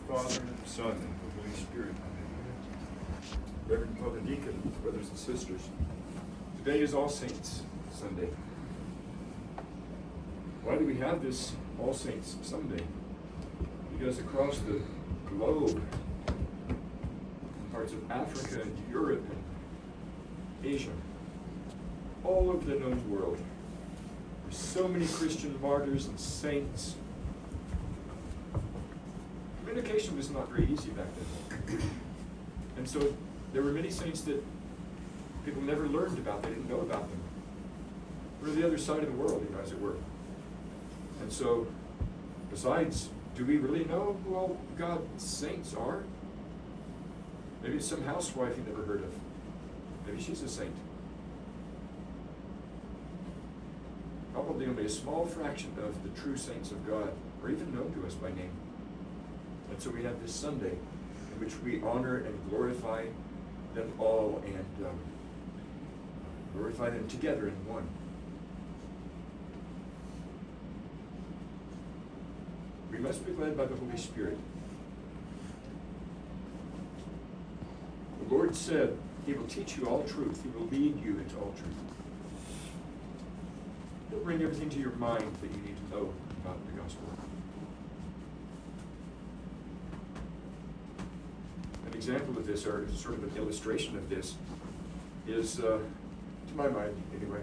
Father, and of the Son, and of the Holy Spirit. Amen. Reverend Father Deacon, brothers and sisters, today is All Saints Sunday. Why do we have this All Saints Sunday? Because across the globe, in parts of Africa and Europe and Asia, all over the known world, there's so many Christian martyrs and saints. Communication was not very easy back then. And so there were many saints that people never learned about, they didn't know about them. We're the other side of the world, as it were. And so, besides, do we really know who all God's saints are? Maybe it's some housewife you never heard of. Maybe she's a saint. Probably only a small fraction of the true saints of God are even known to us by name. And so we have this Sunday in which we honor and glorify them all and glorify them together in one. We must be led by the Holy Spirit. The Lord said, He will teach you all truth. He will lead you into all truth. He'll bring everything to your mind that you need to know about the gospel. An example of this, or sort of an illustration of this, is, to my mind anyway,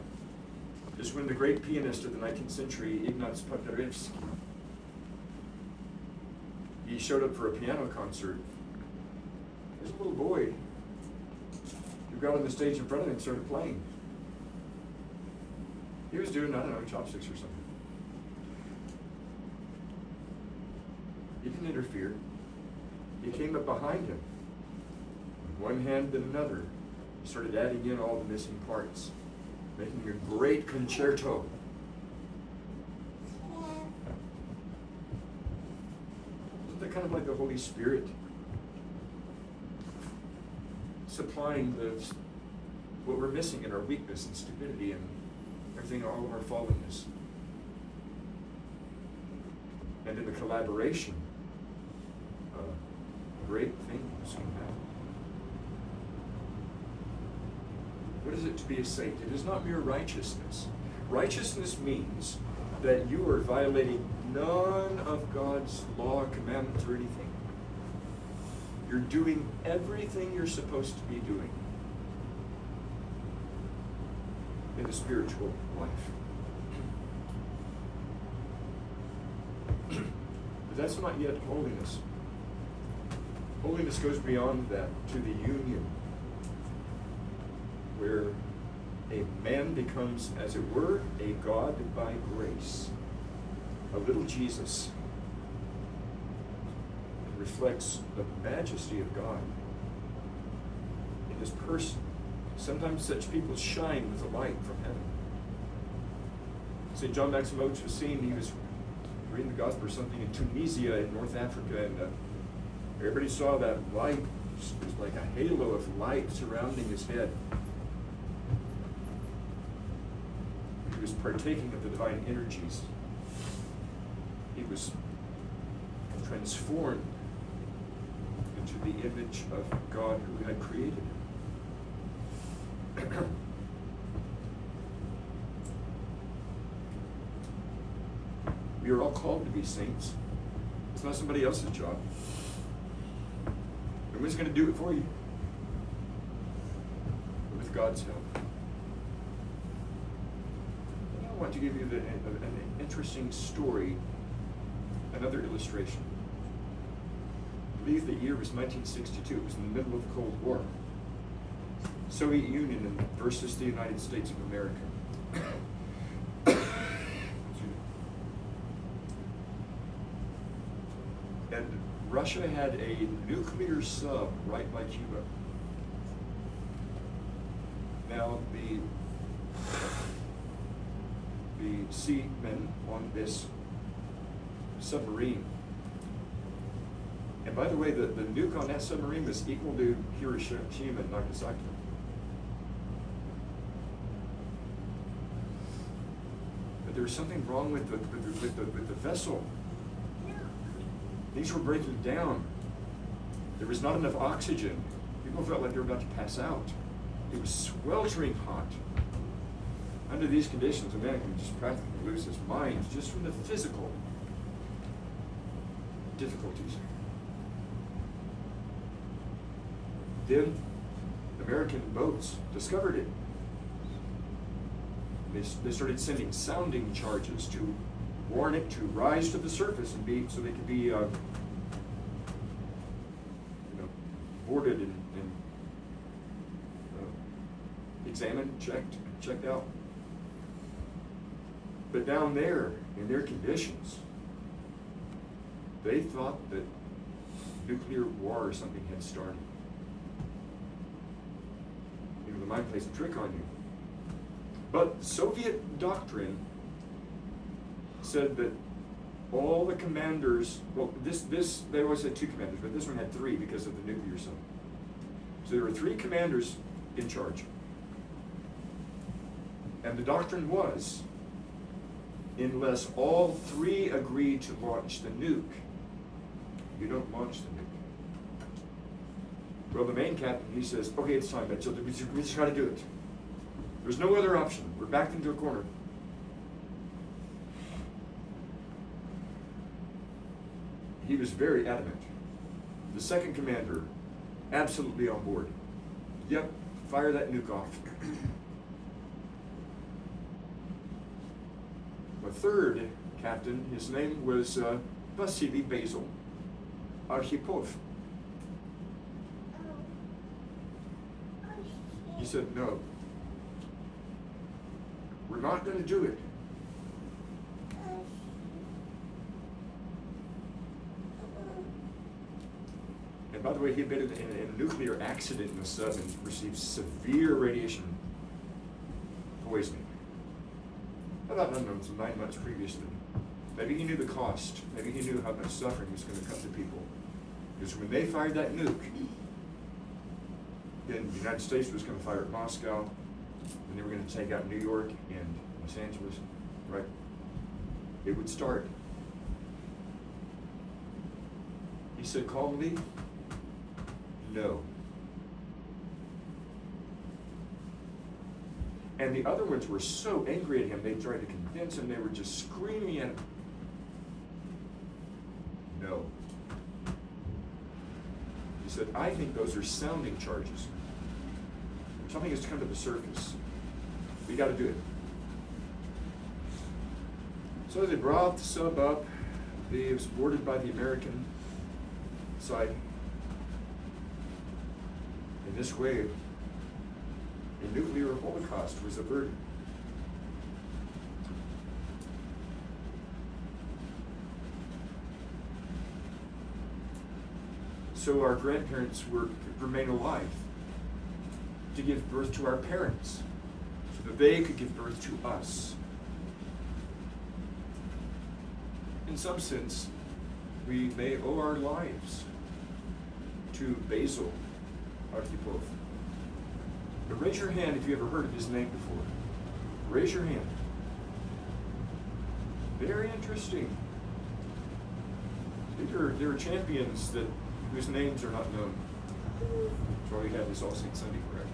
is when the great pianist of the 19th century, Ignaz Paderewski, he showed up for a piano concert. There's a little boy who got on the stage in front of him and started playing. He was doing, I don't know, chopsticks or something. He didn't interfere. He came up behind him, with one hand and another. He started adding in all the missing parts, making a great concerto. Isn't that kind of like the Holy Spirit supplying what we're missing in our weakness and stupidity and everything, all of our fallenness? And in the collaboration, great things can happen. What is it to be a saint? It is not mere righteousness. Righteousness means that you are violating none of God's law, commandments, or anything. You're doing everything you're supposed to be doing in the spiritual life. But that's not yet holiness. Holiness goes beyond that to the union where a man becomes, as it were, a God by grace, a little Jesus, and reflects the majesty of God in his person. Sometimes such people shine with the light from heaven. St. John Maximovich was seen, he was reading the gospel or something in Tunisia in North Africa, and everybody saw that light. It was like a halo of light surrounding his head. He was partaking of the divine energies. He was transformed into the image of God who had created him. We are all called to be saints. It's not somebody else's job. Nobody's going to do it for you. But with God's help. I want to give you an interesting story, another illustration. I believe the year was 1962. It was in the middle of the Cold War. Soviet Union versus the United States of America. And Russia had a nuclear sub right by Cuba. Now the seamen on this submarine, and by the way, the nuke on that submarine was equal to Hiroshima and Nagasaki. But there was something wrong with the vessel. Things were breaking down. There was not enough oxygen. People felt like they were about to pass out. It was sweltering hot. Under these conditions, a man can just practically lose his mind just from the physical difficulties. Then American boats discovered it. They started sending sounding charges to warn it to rise to the surface and be so they could be boarded and examined, checked out. But down there, in their conditions, they thought that nuclear war or something had started. You know, the mind plays a trick on you. But Soviet doctrine said that all the commanders, well, they always had 2 commanders, but this one had 3 because of the nuclear zone. So there were 3 commanders in charge. And the doctrine was, unless all 3 agree to launch the nuke, you don't launch the nuke. Well, the main captain, he says, okay, it's time, so we just got to do it. There's no other option. We're backed into a corner. He was very adamant. The second commander, absolutely on board. Yep, fire that nuke off. The third captain, his name was Vasily Basil Arkhipov. He said, no, we're not going to do it. And by the way, he had been in a nuclear accident in the sub and received severe radiation poisoning. About unknown, some 9 months previously. Maybe he knew the cost. Maybe he knew how much suffering was going to come to people. Because when they fired that nuke, then the United States was going to fire at Moscow, and they were going to take out New York and Los Angeles, right? It would start. He said calmly, no. And the other ones were so angry at him, they tried to convince him, they were just screaming at him. No. He said, I think those are sounding charges. Something has to come to the surface. We got to do it. So they brought the sub up. It was boarded by the American side. In this way, a nuclear holocaust was averted. So our grandparents remain alive to give birth to our parents, so that they could give birth to us. In some sense, we may owe our lives to Basil Arkhipov. But raise your hand if you ever heard of his name before. Raise your hand. Very interesting. There are champions whose names are not known. That's why we have this All Saints Sunday, correct?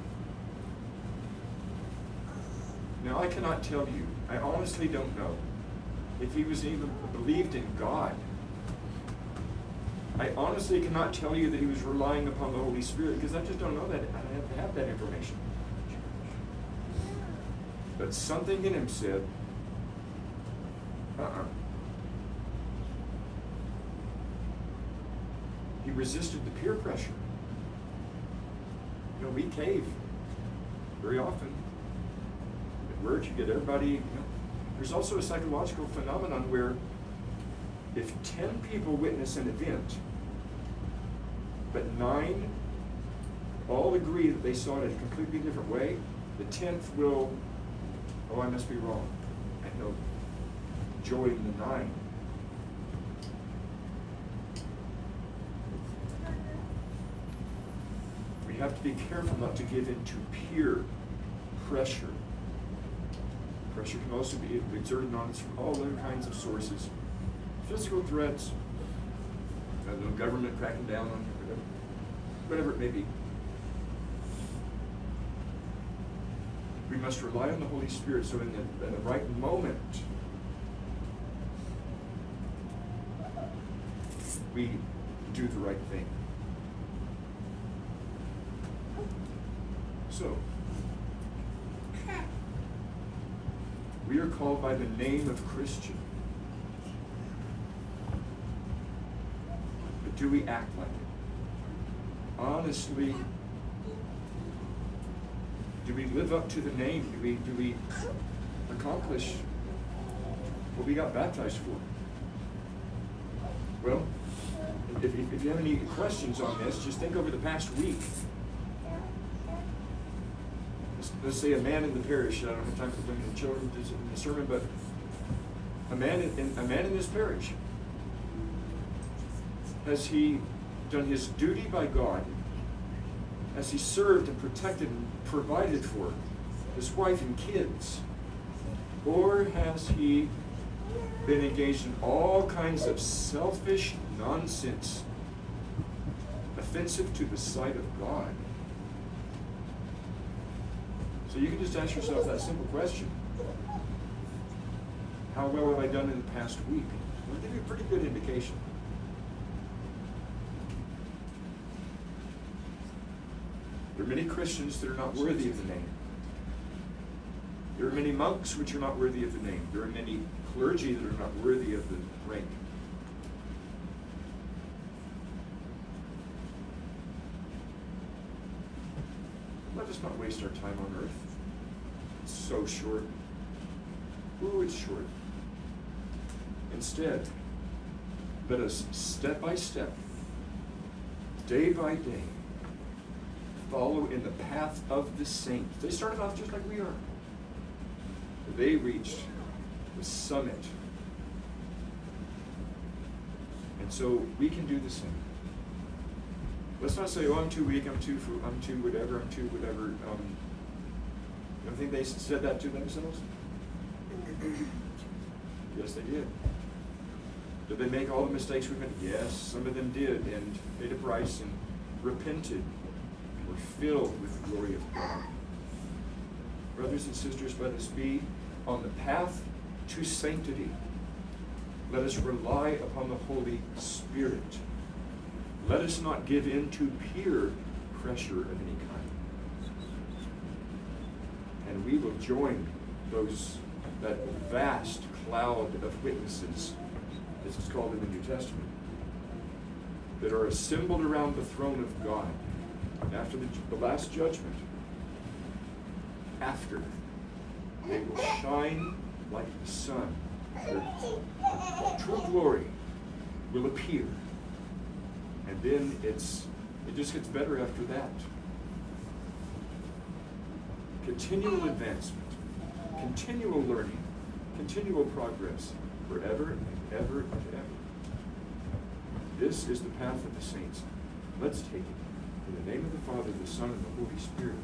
Now, I cannot tell you, I honestly don't know if he was even believed in God. I honestly cannot tell you that he was relying upon the Holy Spirit, because I just don't know that. I have to have that information. But something in him said, He resisted the peer pressure. You know, we cave very often. At work, you get everybody, you know. There's also a psychological phenomenon where if 10 people witness an event, but 9 all agree that they saw it in a completely different way, the 10th will, oh, I must be wrong. And he'll join the 9. We have to be careful not to give in to peer pressure. Pressure can also be exerted on us from all other kinds of sources. Physical threats, a little government cracking down on you, whatever it may be. We must rely on the Holy Spirit so in the right moment we do the right thing. So, we are called by the name of Christian. But do we act like it? Honestly, do we live up to the name? Do we accomplish what we got baptized for? Well, if you have any questions on this, just think over the past week. Let's say a man in the parish. I don't have time for women and children in the sermon, but a man in this parish, has he done his duty by God? Has he served and protected and provided for his wife and kids? Or has he been engaged in all kinds of selfish nonsense, offensive to the sight of God? So you can just ask yourself that simple question. How well have I done in the past week? It'll give you a pretty good indication. There are many Christians that are not worthy of the name. There are many monks which are not worthy of the name. There are many clergy that are not worthy of the rank. Let us not waste our time on earth. It's so short. Ooh, it's short. Instead, let us step by step, day by day, follow in the path of the saints. They started off just like we are. They reached the summit. And so we can do the same. Let's not say, oh, I'm too weak, I'm too whatever. You don't think they said that to themselves? Yes, they did. Did they make all the mistakes we made? Yes, some of them did, and paid a price and repented and were filled with the glory of God. Brothers and sisters, let us be on the path to sanctity. Let us rely upon the Holy Spirit. Let us not give in to peer pressure of any kind. And we will join that vast cloud of witnesses, as it's called in the New Testament, that are assembled around the throne of God after the last judgment. After, they will shine like the sun. Their true glory will appear. And then it just gets better after that. Continual advancement, continual learning, continual progress, forever and ever and ever. This is the path of the saints. Let's take it. In the name of the Father, the Son, and the Holy Spirit.